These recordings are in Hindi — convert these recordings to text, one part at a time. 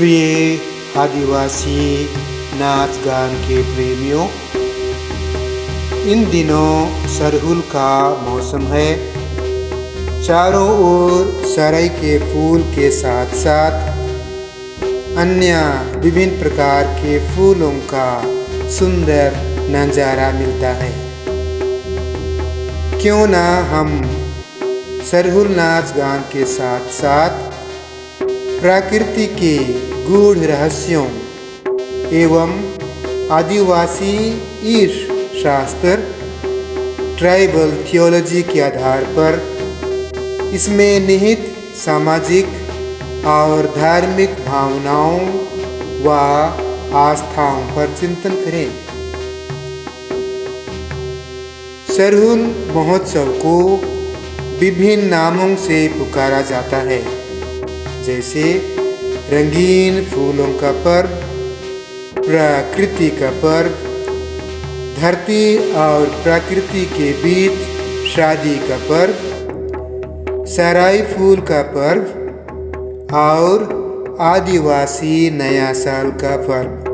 प्रिय आदिवासी नाच गान के प्रेमियों, इन दिनों सरहुल का मौसम है। चारों ओर सराय के फूल के साथ साथ अन्य विभिन्न प्रकार के फूलों का सुंदर नज़ारा मिलता है। क्यों ना हम सरहुल नाच गान के साथ साथ प्रकृति के गूढ़ रहस्यों एवं आदिवासी ईश शास्त्र ट्राइबल थियोलॉजी के आधार पर इसमें निहित सामाजिक और धार्मिक भावनाओं व आस्थाओं पर चिंतन करें। सरहुल महोत्सव को विभिन्न नामों से पुकारा जाता है, जैसे रंगीन फूलों का पर्व, प्रकृति का पर्व, धरती और प्रकृति के बीच शादी का पर्व, सराय फूल का पर्व और आदिवासी नया साल का पर्व।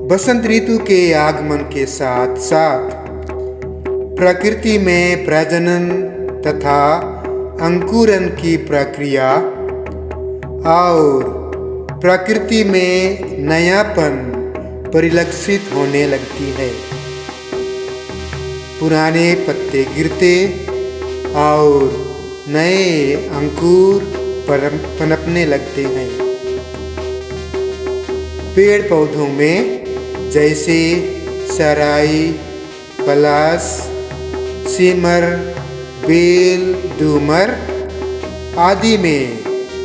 बसंत ऋतु के आगमन के साथ साथ प्रकृति में प्रजनन तथा अंकुरन की प्रक्रिया और प्रकृति में नयापन परिलक्षित होने लगती है। पुराने पत्ते गिरते और नए अंकुर पनपने लगते हैं। पेड़ पौधों में जैसे सराय, पलाश, सिमर, बेल, दूमर आदि में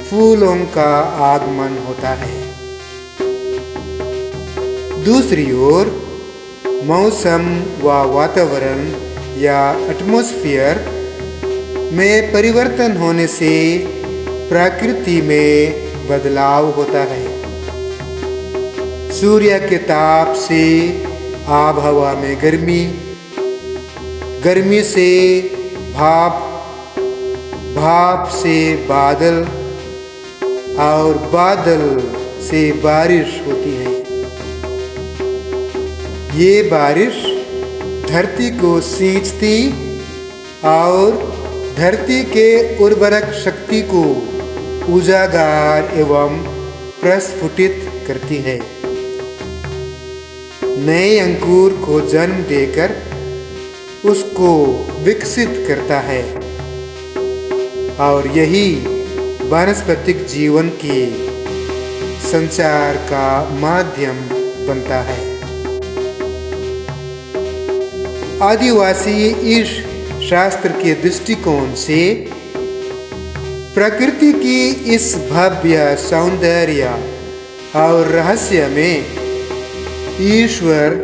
फूलों का आगमन होता है। दूसरी ओर मौसम व वातावरण या एटमॉस्फेयर में परिवर्तन होने से प्रकृति में बदलाव होता है। सूर्य के ताप से आबहवा में गर्मी, गर्मी से भाप, भाप से बादल और बादल से बारिश होती है। ये बारिश धरती को सींचती और धरती के उर्वरक शक्ति को उजागर एवं प्रस्फुटित करती है। नए अंकुर को जन्म देकर उसको विकसित करता है और यही वानस्पतिक जीवन के संचार का माध्यम बनता है। आदिवासी ईश शास्त्र के दृष्टिकोण से प्रकृति की इस भव्य सौंदर्य और रहस्य में ईश्वर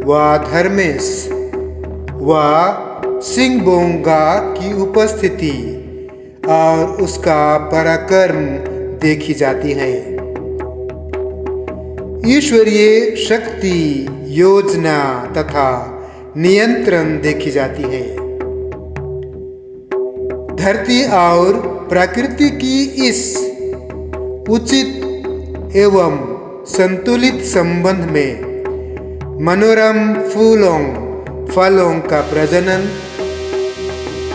व धर्मेश व सिंहबोंगा की उपस्थिति और उसका पराक्रम देखी जाती है। ईश्वरीय शक्ति, योजना तथा नियंत्रण देखी जाती है। धरती और प्रकृति की इस उचित एवं संतुलित संबंध में मनोरम फूलों फलों का प्रजनन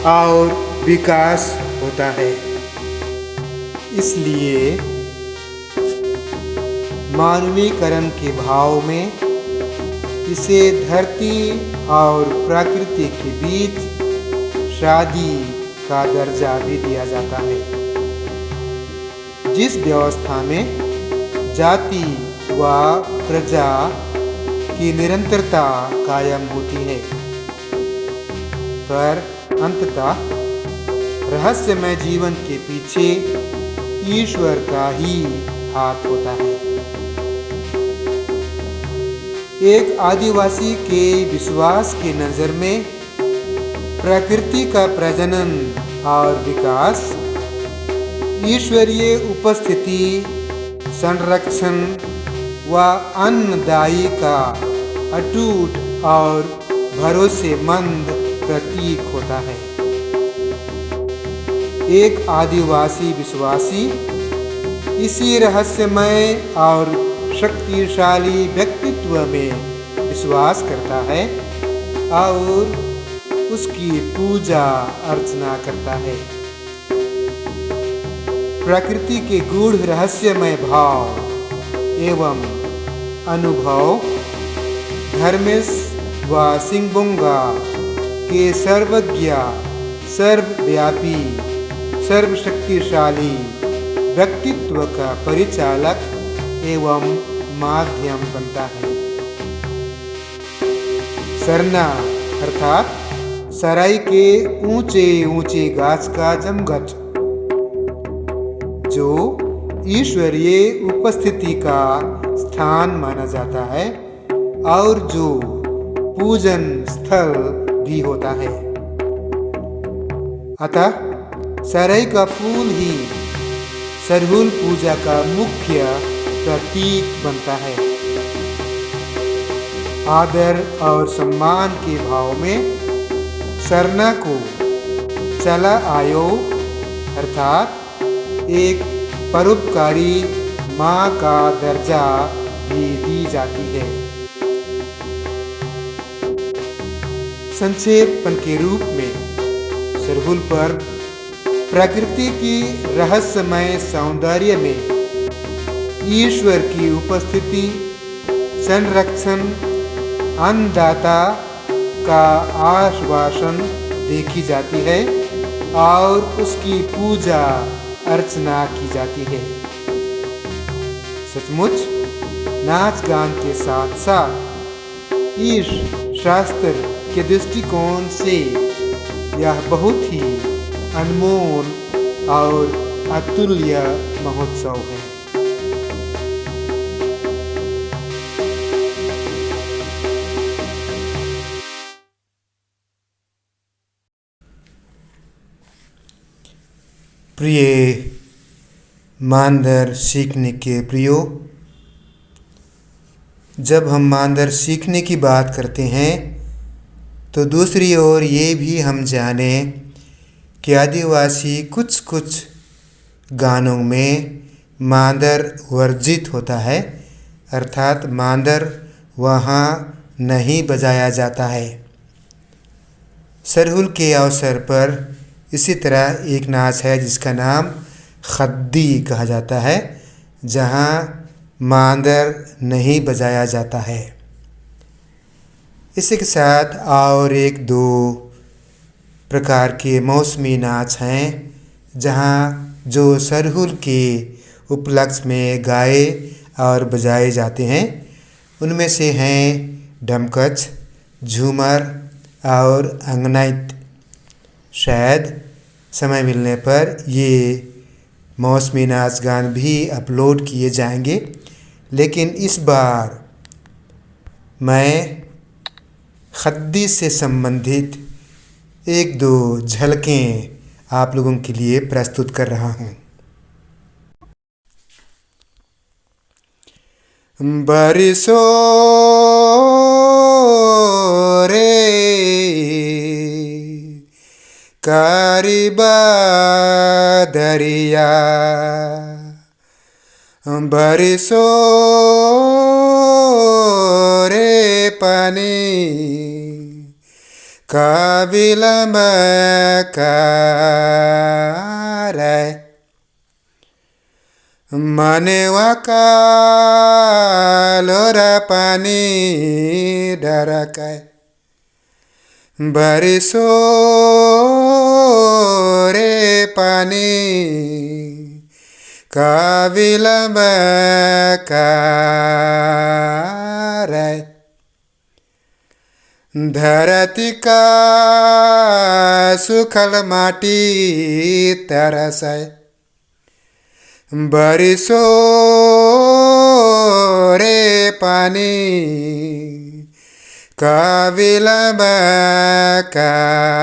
और विकास होता है। इसलिए मानवीकरण के भाव में इसे धरती और प्रकृति के बीच शादी का दर्जा भी दिया जाता है, जिस व्यवस्था में जाति व प्रजा की निरंतरता कायम होती है, पर अंततः रहस्यमय जीवन के पीछे ईश्वर का ही हाथ होता है। एक आदिवासी के विश्वास की नज़र में प्रकृति का प्रजनन और विकास ईश्वरीय उपस्थिति, संरक्षण व अन्नदायी का अटूट और भरोसेमंद प्रतीक होता है। एक आदिवासी विश्वासी इसी रहस्यमय और शक्तिशाली व्यक्तित्व में विश्वास करता है और उसकी पूजा अर्चना करता है। प्रकृति के गूढ़ रहस्यमय भाव एवं अनुभव धर्मेश व सिंगबोंगा के सर्वज्ञ, सर्वव्यापी, सर्वशक्तिशाली व्यक्तित्व का परिचालक एवं माध्यम बनता है। सरना अर्थात सराय के ऊंचे ऊंचे गाछ का जमघट, जो ईश्वरीय उपस्थिति का स्थान माना जाता है और जो पूजन स्थल भी होता है। अतः सराय का फूल ही सरहुल पूजा का मुख्य प्रतीक बनता है। आदर और सम्मान के भाव में सरना को चला आयो अर्थात एक परोपकारी माँ का दर्जा भी दी जाती है। संक्षेपण के रूप में सरहुल पर्व प्रकृति की रहस्यमय सौंदर्य में ईश्वर की उपस्थिति, संरक्षण, अन्नदाता का आश्वासन देखी जाती है और उसकी पूजा अर्चना की जाती है। सचमुच नाच गान के साथ साथ इस शास्त्र के दृष्टिकोण से यह बहुत ही अनमोल और अतुल्य महोत्सव है। प्रिय मांदर सीखने के प्रियो, जब हम मांदर सीखने की बात करते हैं तो दूसरी ओर ये भी हम जानें कि आदिवासी कुछ गानों में मांदर वर्जित होता है, अर्थात मांदर वहाँ नहीं बजाया जाता है। सरहुल के अवसर पर इसी तरह एक नाच है जिसका नाम खद्दी कहा जाता है, जहाँ मांदर नहीं बजाया जाता है। इसी के साथ और एक दो प्रकार के मौसमी नाच हैं जहाँ जो सरहुल के उपलक्ष्य में गाए और बजाए जाते हैं। उनमें से हैं डमकच, झूमर और अंगनाइत। शायद समय मिलने पर ये मौसमी नाच गान भी अपलोड किए जाएंगे, लेकिन इस बार मैं खद्दी से संबंधित एक दो झलकें आप लोगों के लिए प्रस्तुत कर रहा हूँ। बारिशों रे कारिबा दरिया, बारिशों रे पानी काबिलम कारे, मानेवा का लोरा पानी डरकाय, बारिशों रे पानी काबिलम कारे, धरती का सुखल माटी तरसै, बारिशों रे पानी काबिलम कारे।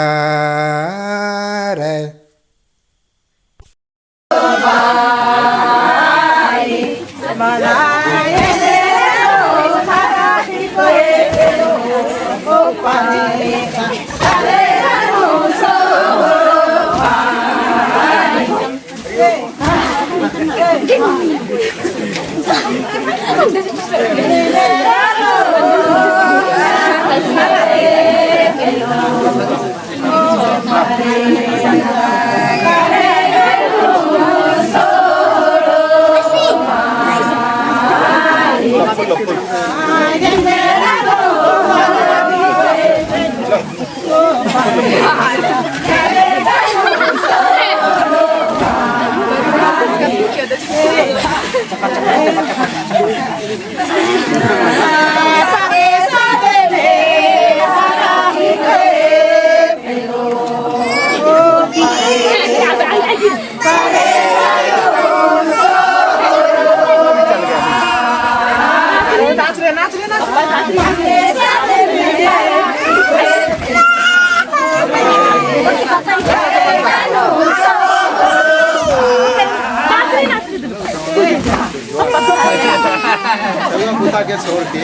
के छोड़ के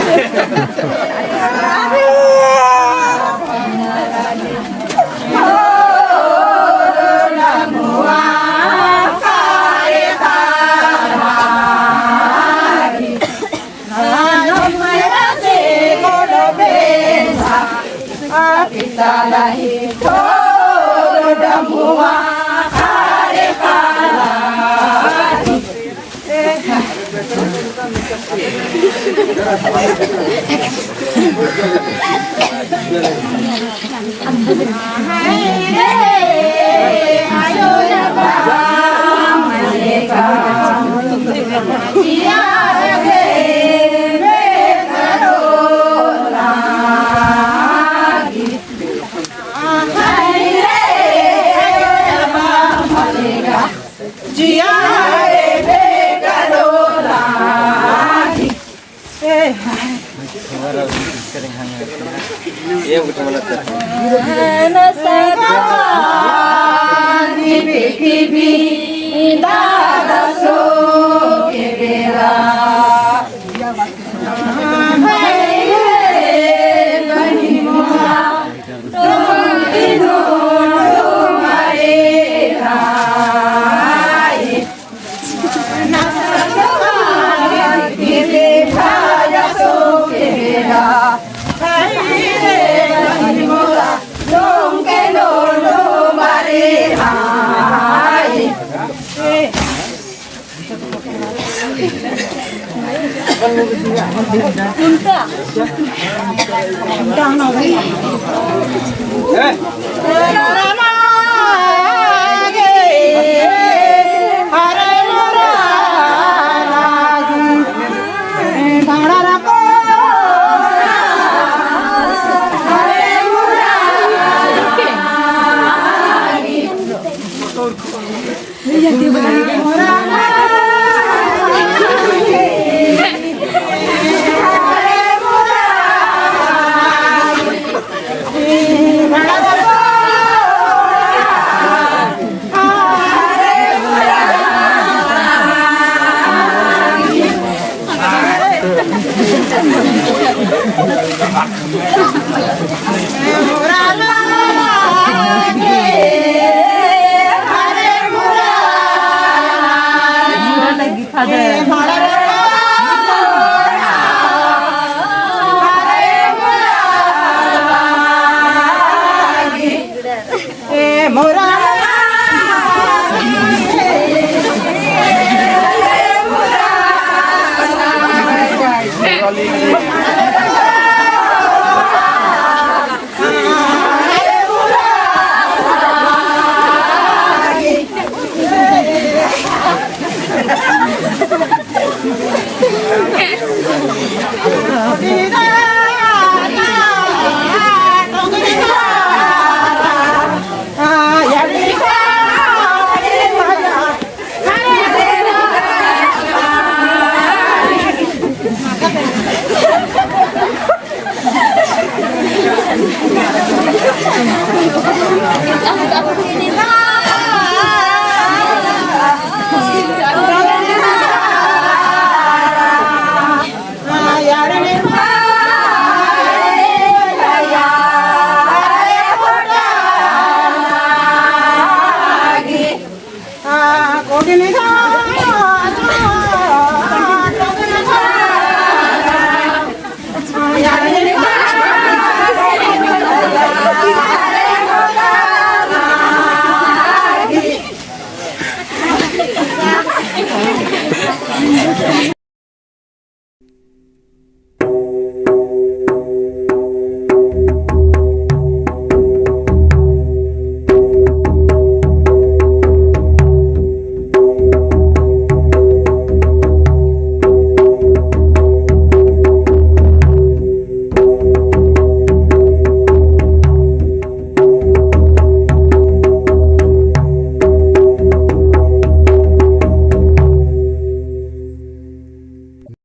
Iya, dia benar.